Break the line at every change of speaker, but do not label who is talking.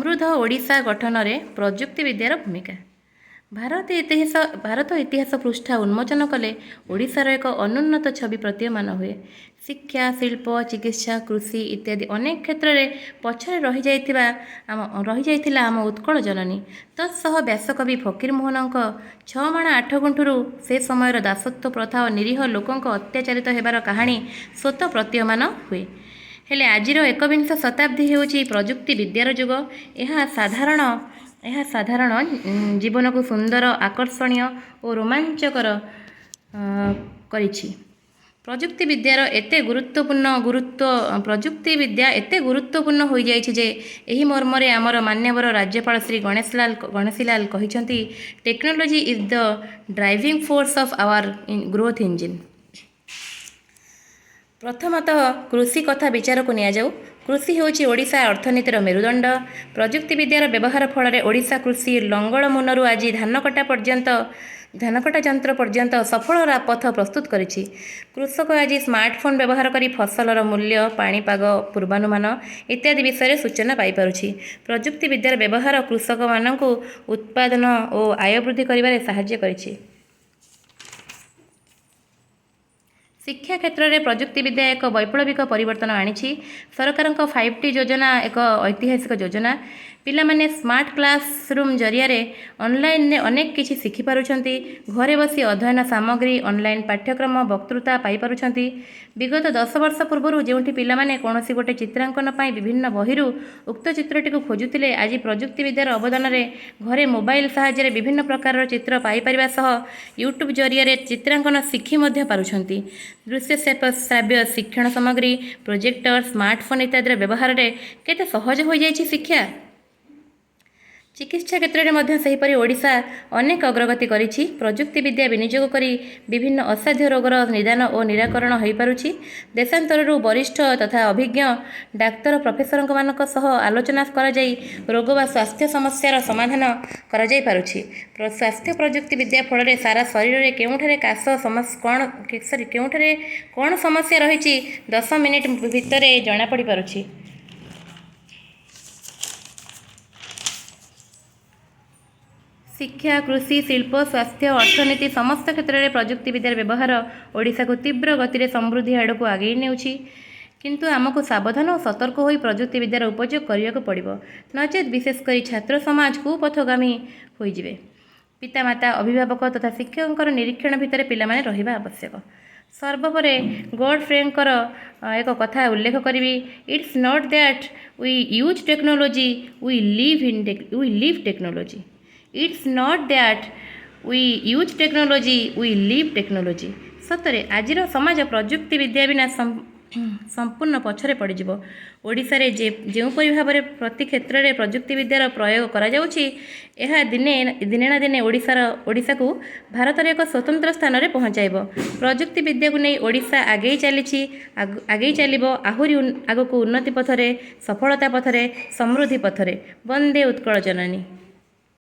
ସମୃଦ୍ଧ ଓଡ଼ିଶା ଗଠନରେ ପ୍ରଯୁକ୍ତି ବିଦ୍ୟାର ଭୂମିକା। ଭାରତ ଇତିହାସ ପୃଷ୍ଠା ଉନ୍ମୋଚନ କଲେ ଓଡ଼ିଶାର ଏକ ଅନୁନ୍ନତ ଛବି ପ୍ରତୀୟମାନ ହୁଏ। ଶିକ୍ଷା, ଶିଳ୍ପ, ଚିକିତ୍ସା, କୃଷି ଇତ୍ୟାଦି ଅନେକ କ୍ଷେତ୍ରରେ ପଛରେ ରହିଯାଇଥିଲା ଆମ ଉତ୍କଳ ଜନନୀ। ତତ୍ସହ ବ୍ୟାସକବି ଫକୀରମୋହନଙ୍କ 6 ମାଣ 8 ଗୁଣ୍ଠରୁ ସେ ସମୟର ଦାସତ୍ୱ ପ୍ରଥା ଓ ନିରୀହ ଲୋକଙ୍କ ଅତ୍ୟାଚାରିତ ହେବାର କାହାଣୀ ସ୍ୱତଃ ପ୍ରତୀୟମାନ ହୁଏ। ହେଲେ ଆଜିର ଏକବିଂଶ ଶତାବ୍ଦୀ ହେଉଛି ପ୍ରଯୁକ୍ତି ବିଦ୍ୟାର ଯୁଗ। ଏହା ସାଧାରଣ ଜୀବନକୁ ସୁନ୍ଦର, ଆକର୍ଷଣୀୟ ଓ ରୋମାଞ୍ଚକର କରିଛି। ପ୍ରଯୁକ୍ତି ବିଦ୍ୟା ଏତେ ଗୁରୁତ୍ୱପୂର୍ଣ୍ଣ ହୋଇଯାଇଛି ଯେ ଏହି ମର୍ମରେ ଆମର ମାନ୍ୟବର ରାଜ୍ୟପାଳ ଶ୍ରୀ ଗଣେଶୀଲାଲ କହିଛନ୍ତି, technology is the driving force of hour growth engine. ପ୍ରଥମତଃ କୃଷି କଥା ବିଚାରକୁ ନିଆଯାଉ। କୃଷି ହେଉଛି ଓଡ଼ିଶା ଅର୍ଥନୀତିର ମେରୁଦଣ୍ଡ। ପ୍ରଯୁକ୍ତି ବିଦ୍ୟାର ବ୍ୟବହାର ଫଳରେ ଓଡ଼ିଶା କୃଷି ଲଙ୍ଗଳ ମୁନରୁ ଆଜି ଧାନକଟା ଯନ୍ତ୍ର ପର୍ଯ୍ୟନ୍ତ ସଫଳ ପଥ ପ୍ରସ୍ତୁତ କରିଛି। କୃଷକ ଆଜି ସ୍ମାର୍ଟଫୋନ୍ ବ୍ୟବହାର କରି ଫସଲର ମୂଲ୍ୟ, ପାଣିପାଗ ପୂର୍ବାନୁମାନ ଇତ୍ୟାଦି ବିଷୟରେ ସୂଚନା ପାଇପାରୁଛି। ପ୍ରଯୁକ୍ତି ବିଦ୍ୟାର ବ୍ୟବହାର କୃଷକମାନଙ୍କୁ ଉତ୍ପାଦନ ଓ ଆୟ ବୃଦ୍ଧି କରିବାରେ ସାହାଯ୍ୟ କରିଛି। ଶିକ୍ଷା କ୍ଷେତ୍ରରେ ପ୍ରଯୁକ୍ତି ବିଦ୍ୟା ଏକ ବୈପ୍ଳବିକ ପରିବର୍ତ୍ତନ ଆଣିଛି। ସରକାରଙ୍କ 5T ଯୋଜନା ଏକ ଐତିହାସିକ ଯୋଜନା। ପିଲାମାନେ ସ୍ମାର୍ଟ କ୍ଲାସରୁମ୍ ଜରିଆରେ ଅନଲାଇନରେ ଅନେକ କିଛି ଶିଖିପାରୁଛନ୍ତି। ଘରେ ବସି ଅଧ୍ୟୟନ ସାମଗ୍ରୀ, ଅନଲାଇନ୍ ପାଠ୍ୟକ୍ରମ, ବକ୍ତୃତା ପାଇପାରୁଛନ୍ତି। ବିଗତ 10 ବର୍ଷ ପୂର୍ବରୁ ଯେଉଁଠି ପିଲାମାନେ କୌଣସି ଗୋଟିଏ ଚିତ୍ରାଙ୍କନ ପାଇଁ ବିଭିନ୍ନ ବହିରୁ ଉକ୍ତ ଚିତ୍ରଟିକୁ ଖୋଜୁଥିଲେ, ଆଜି ପ୍ରଯୁକ୍ତି ବିଦ୍ୟାର ଅବଦାନରେ ଘରେ ମୋବାଇଲ ସାହାଯ୍ୟରେ ବିଭିନ୍ନ ପ୍ରକାରର ଚିତ୍ର ପାଇପାରିବା ସହ ୟୁଟ୍ୟୁବ ଜରିଆରେ ଚିତ୍ରାଙ୍କନ ଶିଖି ମଧ୍ୟ ପାରୁଛନ୍ତି। ଦୃଶ୍ୟ ଶ୍ରାବ୍ୟ ଶିକ୍ଷଣ ସାମଗ୍ରୀ, ପ୍ରୋଜେକ୍ଟର, ସ୍ମାର୍ଟଫୋନ୍ ଇତ୍ୟାଦିର ବ୍ୟବହାରରେ କେତେ ସହଜ ହୋଇଯାଇଛି ଶିକ୍ଷା। ଚିକିତ୍ସା କ୍ଷେତ୍ରରେ ମଧ୍ୟ ସେହିପରି ଓଡ଼ିଶା ଅନେକ ଅଗ୍ରଗତି କରିଛି। ପ୍ରଯୁକ୍ତି ବିଦ୍ୟା ବିନିଯୋଗ କରି ବିଭିନ୍ନ ଅସାଧ୍ୟ ରୋଗର ନିଦାନ ଓ ନିରାକରଣ ହୋଇପାରୁଛି। ଦେଶାନ୍ତରରୁ ବରିଷ୍ଠ ତଥା ଅଭିଜ୍ଞ ଡାକ୍ତର ପ୍ରଫେସରମାନଙ୍କ ସହ ଆଲୋଚନା କରାଯାଇ ରୋଗ ବା ସ୍ୱାସ୍ଥ୍ୟ ସମସ୍ୟାର ସମାଧାନ କରାଯାଇପାରୁଛି। ସ୍ୱାସ୍ଥ୍ୟ ପ୍ରଯୁକ୍ତି ବିଦ୍ୟା ଫଳରେ ସାରା ଶରୀରରେ କେଉଁଠାରେ କ'ଣ ସମସ୍ୟା ରହିଛି 10 ମିନିଟ୍ ଭିତରେ ଜଣାପଡ଼ିପାରୁଛି। ଶିକ୍ଷା, କୃଷି, ଶିଳ୍ପ, ସ୍ୱାସ୍ଥ୍ୟ, ଅର୍ଥନୀତି ସମସ୍ତ କ୍ଷେତ୍ରରେ ପ୍ରଯୁକ୍ତି ବିଦ୍ୟାର ବ୍ୟବହାର ଓଡ଼ିଶାକୁ ତୀବ୍ର ଗତିରେ ସମୃଦ୍ଧି ଆଡ଼କୁ ଆଗେଇ ନେଉଛି। କିନ୍ତୁ ଆମକୁ ସାବଧାନ ଓ ସତର୍କ ହୋଇ ପ୍ରଯୁକ୍ତି ବିଦ୍ୟାର ଉପଯୋଗ କରିବାକୁ ପଡ଼ିବ। ନଚେତ୍ ବିଶେଷ କରି ଛାତ୍ର ସମାଜ କୁପଥଗାମୀ ହୋଇଯିବେ। ପିତାମାତା, ଅଭିଭାବକ ତଥା ଶିକ୍ଷକଙ୍କର ନିରୀକ୍ଷଣ ଭିତରେ ପିଲାମାନେ ରହିବା ଆବଶ୍ୟକ। ସର୍ବୋପରି ଗଡ଼ଫ୍ରେଙ୍କର ଏକ କଥା ଉଲ୍ଲେଖ କରିବି, it's not that we use technology, we live technology. It's not that we use technology, we live technology. ସତରେ ଆଜିର ସମାଜ ପ୍ରଯୁକ୍ତି ବିଦ୍ୟା ବିନା ସମ୍ପୂର୍ଣ୍ଣ ପଛରେ ପଡ଼ିଯିବ। ଓଡ଼ିଶାରେ ଯେଉଁପରି ଭାବରେ ପ୍ରତି କ୍ଷେତ୍ରରେ ପ୍ରଯୁକ୍ତି ବିଦ୍ୟାର ପ୍ରୟୋଗ କରାଯାଉଛି, ଏହା ଦିନେ ନା ଦିନେ ଓଡ଼ିଶାକୁ ଭାରତରେ ଏକ ସ୍ୱତନ୍ତ୍ର ସ୍ଥାନରେ ପହଞ୍ଚାଇବ। ପ୍ରଯୁକ୍ତି ବିଦ୍ୟାକୁ ନେଇ ଓଡ଼ିଶା ଆଗେଇ ଚାଲିବ ଆହୁରି ଆଗକୁ ଉନ୍ନତି ପଥରେ, ସଫଳତା ପଥରେ, ସମୃଦ୍ଧି ପଥରେ। ବନ୍ଦେ ଉତ୍କଳ ଜନନୀ।